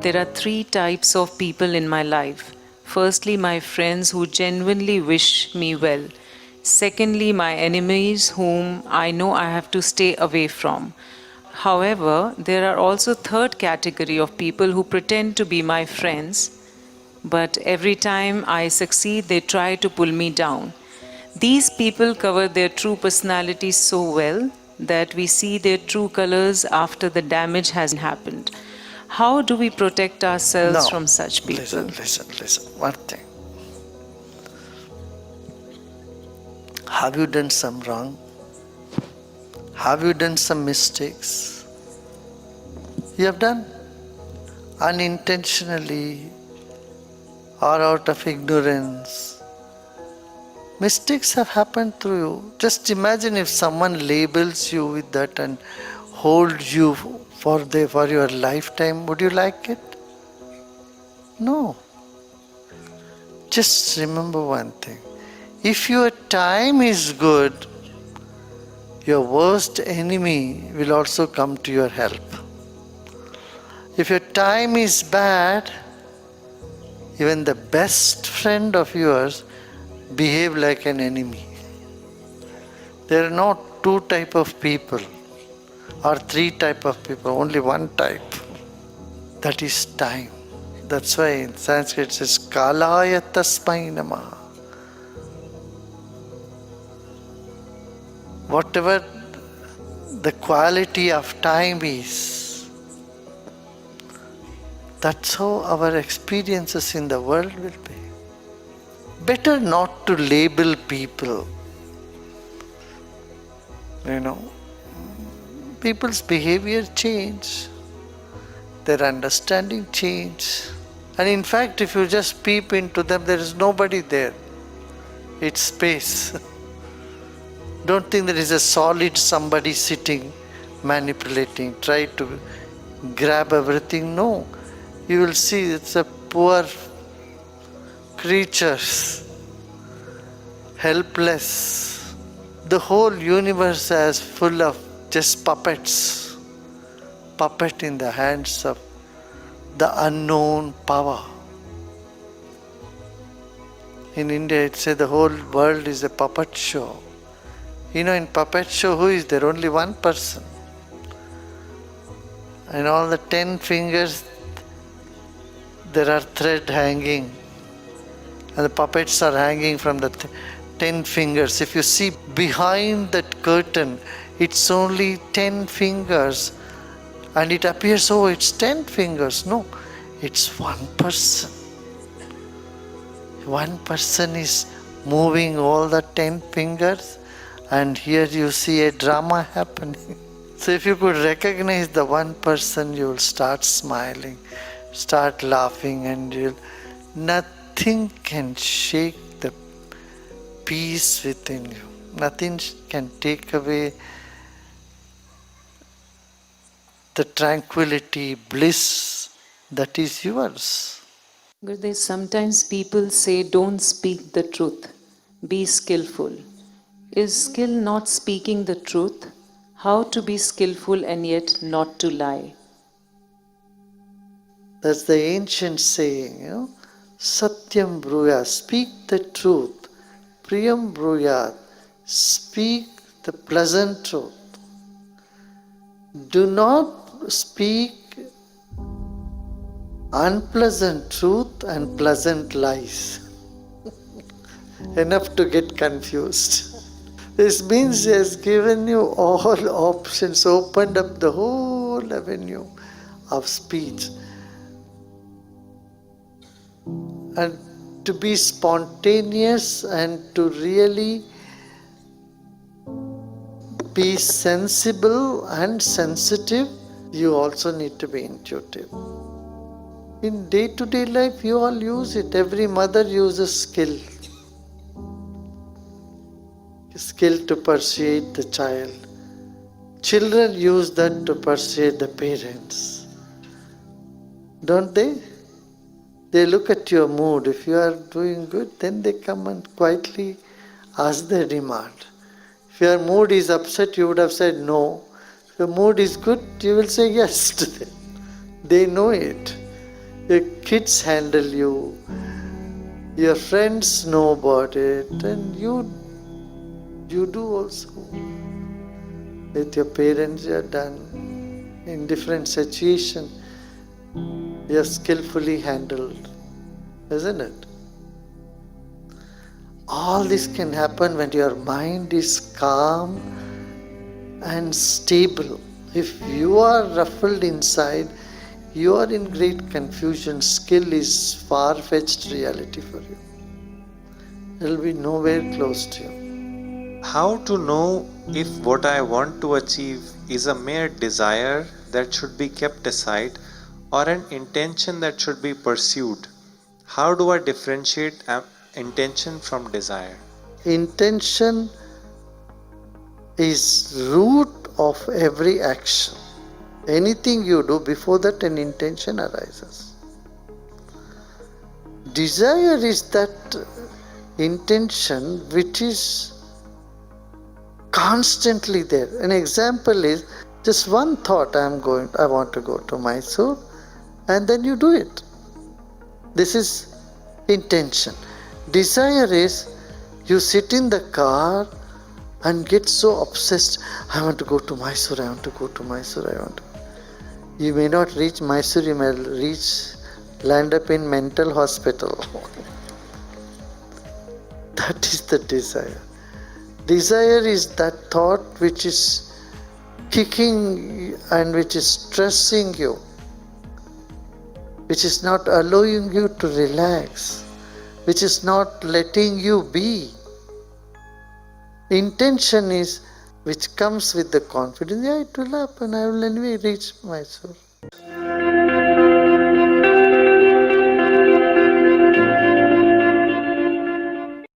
there are three types of people in my life. Firstly, my friends who genuinely wish me well. Secondly, my enemies whom I know I have to stay away from. However, there are also third category of people who pretend to be my friends, but every time I succeed, they try to pull me down. These people cover their true personalities so well that we see their true colors after the damage has happened. How do we protect ourselves No, from such people? listen. One thing. Have you done some wrong? Have you done some mistakes? You have done unintentionally or out of ignorance. Mistakes have happened to you. Just imagine if someone labels you with that and holds you for your lifetime. Would you like it? No. Just remember one thing. If your time is good, your worst enemy will also come to your help. If your time is bad, even the best friend of yours behave like an enemy. There are not two type of people or three type of people, only one type. That is time. That's why in Sanskrit it says Kalaya Tasmai Namaha. Whatever the quality of time is, that's how our experiences in the world will be. Better not to label people. People's behavior change, their understanding change. And in fact, if you just peep into them, there is nobody there. It's space. Don't think there is a solid somebody sitting, manipulating, try to grab everything. No. You will see it's a poor creatures, helpless. The whole universe is full of just puppets. Puppet in the hands of the unknown power. In India, it says the whole world is a puppet show. In puppet show, who is there? Only one person. And all the 10 fingers, there are thread hanging. And the puppets are hanging from the 10 fingers. If you see behind that curtain, it's only 10 fingers. And it appears, oh, it's 10 fingers. No, it's one person. One person is moving all the 10 fingers. And here you see a drama happening. So if you could recognize the one person, you will start smiling, start laughing, and nothing can shake the peace within you. Nothing can take away the tranquility, bliss that is yours. Gurudev, sometimes people say, don't speak the truth, be skillful. Is skill not speaking the truth? How to be skillful and yet not to lie? That's the ancient saying, Satyam Bruya, speak the truth. Priyam Bruya, speak the pleasant truth. Do not speak unpleasant truth and pleasant lies. Enough to get confused. This means He has given you all options, opened up the whole avenue of speech. And to be spontaneous and to really be sensible and sensitive, you also need to be intuitive. In day-to-day life, you all use it. Every mother uses skill. Skill to persuade the child. Children use that to persuade the parents. Don't they? They look at your mood. If you are doing good, then they come and quietly ask their demand. If your mood is upset, you would have said no. If your mood is good, you will say yes to them. They know it. Your kids handle you, your friends know about it, and you do also. With your parents, you are done. In different situations, you are skillfully handled, isn't it? All this can happen when your mind is calm and stable. If you are ruffled inside, you are in great confusion. Skill is far-fetched reality for you. It will be nowhere close to you. How to know if what I want to achieve is a mere desire that should be kept aside or an intention that should be pursued? How do I differentiate intention from desire? Intention is root of every action. Anything you do, before that an intention arises. Desire is that intention which is constantly there. An example is just one thought, I want to go to Mysore, and then you do it. This is intention. Desire is you sit in the car and get so obsessed. I want to go to Mysore, I want to go to Mysore, I want to. You may not reach Mysore, you may land up in mental hospital. That is the desire. Desire is that thought which is kicking and which is stressing you, which is not allowing you to relax, which is not letting you be. Intention is which comes with the confidence, yeah, it will happen, I will anyway reach Mysore.